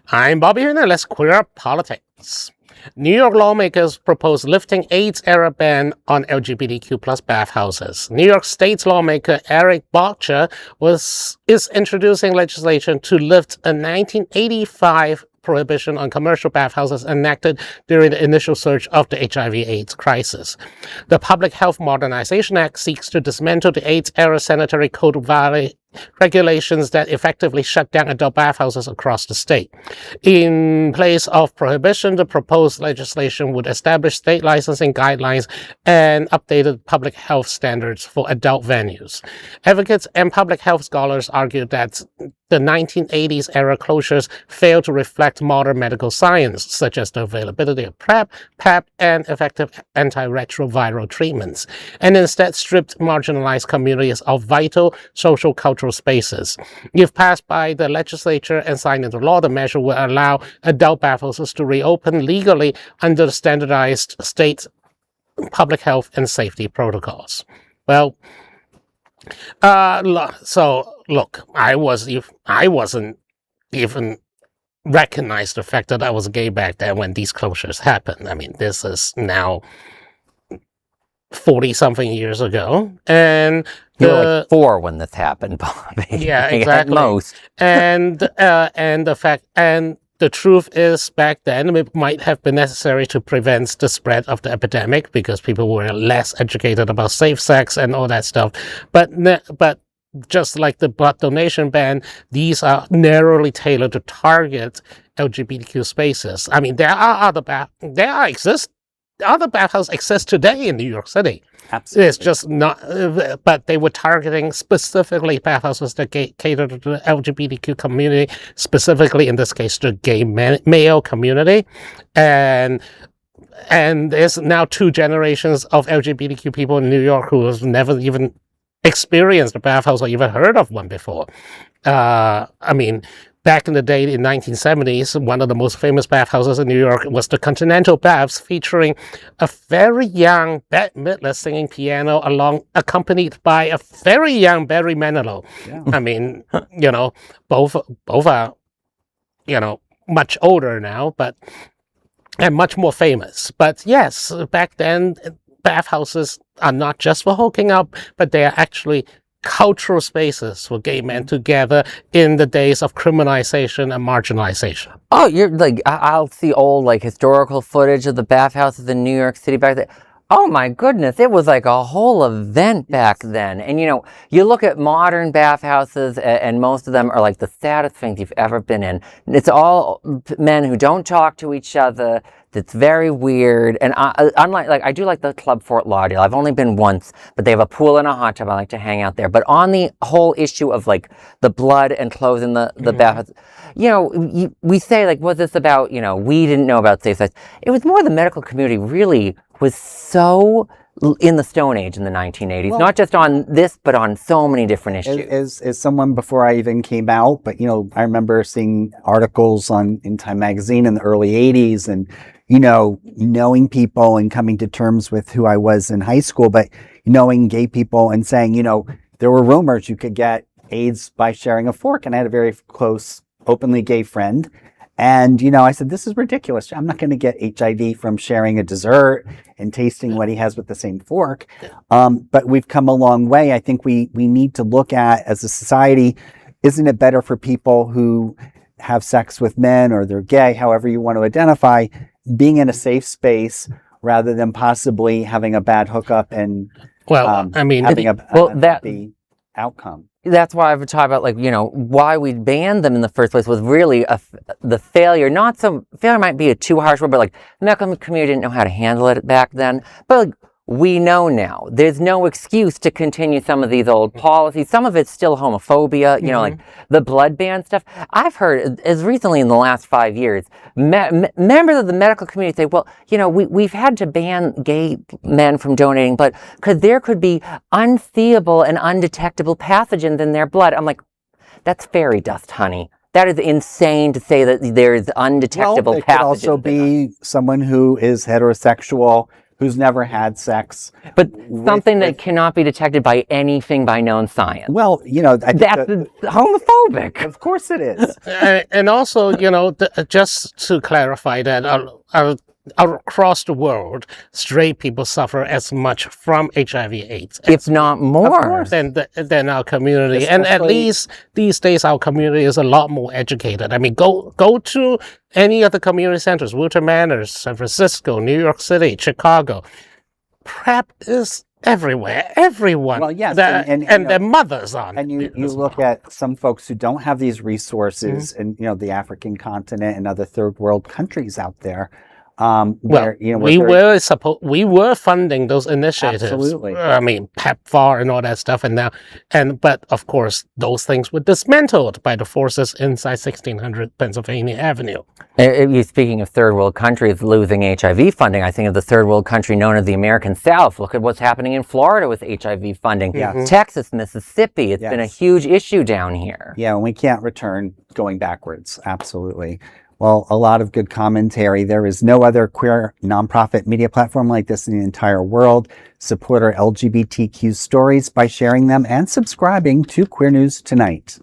I'm Bobby here, and let's queer up politics. New York lawmakers propose lifting AIDS-era ban on LGBTQ plus bathhouses. New York State lawmaker Erik Bottcher is introducing legislation to lift a 1985 prohibition on commercial bathhouses enacted during the initial surge of the HIV/AIDS crisis. The Public Health Modernization Act seeks to dismantle the AIDS-era sanitary code regulations that effectively shut down adult bathhouses across the state. In place of prohibition, the proposed legislation would establish state licensing guidelines and updated public health standards for adult venues. Advocates and public health scholars argue that the 1980s era closures fail to reflect modern medical science, such as the availability of PrEP, PEP, and effective antiretroviral treatments, and instead stripped marginalized communities of vital social-cultural spaces. If passed by the legislature and signed into law, the measure will allow adult bathhouses to reopen legally under standardized state public health and safety protocols. Well, look, I wasn't even recognize the fact that I was gay back then when these closures happened. I mean, this is now 40-something years ago, and you were like 4 when this happened, Bobby. Yeah, exactly. At most. And the truth is, back then, it might have been necessary to prevent the spread of the epidemic because people were less educated about safe sex and all that stuff. But just like the blood donation ban, these are narrowly tailored to target LGBTQ spaces. I mean, other bathhouses exist today in New York City. Absolutely. It's just not, but they were targeting specifically bathhouses that cater to the LGBTQ community, specifically in this case, the gay male community. And there's now 2 generations of LGBTQ people in New York who have never even experienced a bathhouse or even heard of one before. I mean, back in the day, in 1970s, one of the most famous bathhouses in New York was the Continental Baths, featuring a very young Bette Midler singing piano, accompanied by a very young Barry Manilow. Yeah. I mean, both are, much older now, and much more famous. But yes, back then, bathhouses are not just for hooking up, but they are actually cultural spaces for gay men to gather in the days of criminalization and marginalization. Oh, you're like, I'll see old historical footage of the bathhouses in New York City back then. Oh my goodness, it was like a whole event back then. And you look at modern bathhouses and most of them are like the saddest things you've ever been in. It's all men who don't talk to each other. It's very weird. And I do like the Club Fort Lauderdale. I've only been once, but they have a pool and a hot tub. I like to hang out there. But on the whole issue of the blood and closing the bathhouse, we say was this about, we didn't know about safe sex. It was more the medical community really was so in the Stone Age in the 1980s, well, not just on this, but on so many different issues. As someone before I even came out, but I remember seeing articles in Time magazine in the early 80s and knowing people and coming to terms with who I was in high school, but knowing gay people and saying, there were rumors you could get AIDS by sharing a fork. And I had a very close, openly gay friend. And, I said, this is ridiculous. I'm not going to get HIV from sharing a dessert and tasting what he has with the same fork. But we've come a long way. I think we need to look at, as a society, isn't it better for people who have sex with men or they're gay, however you want to identify, being in a safe space rather than possibly having a bad hookup and having a happy outcome. That's why I've talked about why we banned them in the first place was really the failure. Failure might be a too harsh word, but the medical community didn't know how to handle it back then. But we know now. There's no excuse to continue some of these old policies. Some of it's still homophobia, like the blood ban stuff. I've heard, as recently in the last 5 years, members of the medical community say, well, we've had to ban gay men from donating blood because there could be unseeable and undetectable pathogens in their blood. I'm like, that's fairy dust, honey. That is insane to say that there's undetectable pathogens. It could also be someone who is heterosexual who's never had sex. But something that cannot be detected by anything by known science. Well, you know, I think That's homophobic. of course it is. And also, you know, just to clarify that across the world, straight people suffer as much from HIV/AIDS, if not more. than our community. And at Especially- least these days, our community is a lot more educated. I mean, go to any of the community centers, Wilton Manors, San Francisco, New York City, Chicago. PrEP is everywhere. Everyone. Well, yes, and you know, their mothers on And it. you look at some folks who don't have these resources in, you know, the African continent and other third world countries out there. Where, you know, we were funding those initiatives. Absolutely. I mean, PEPFAR and all that stuff, but of course, those things were dismantled by the forces inside 1600 Pennsylvania Avenue. Speaking of third world countries losing HIV funding, I think of the third world country known as the American South. Look at what's happening in Florida with HIV funding. Yes. Texas, Mississippi, it's been a huge issue down here. Yeah, and we can't return going backwards. Absolutely. Well, a lot of good commentary. There is no other queer nonprofit media platform like this in the entire world. Support our LGBTQ stories by sharing them and subscribing to Queer News Tonight.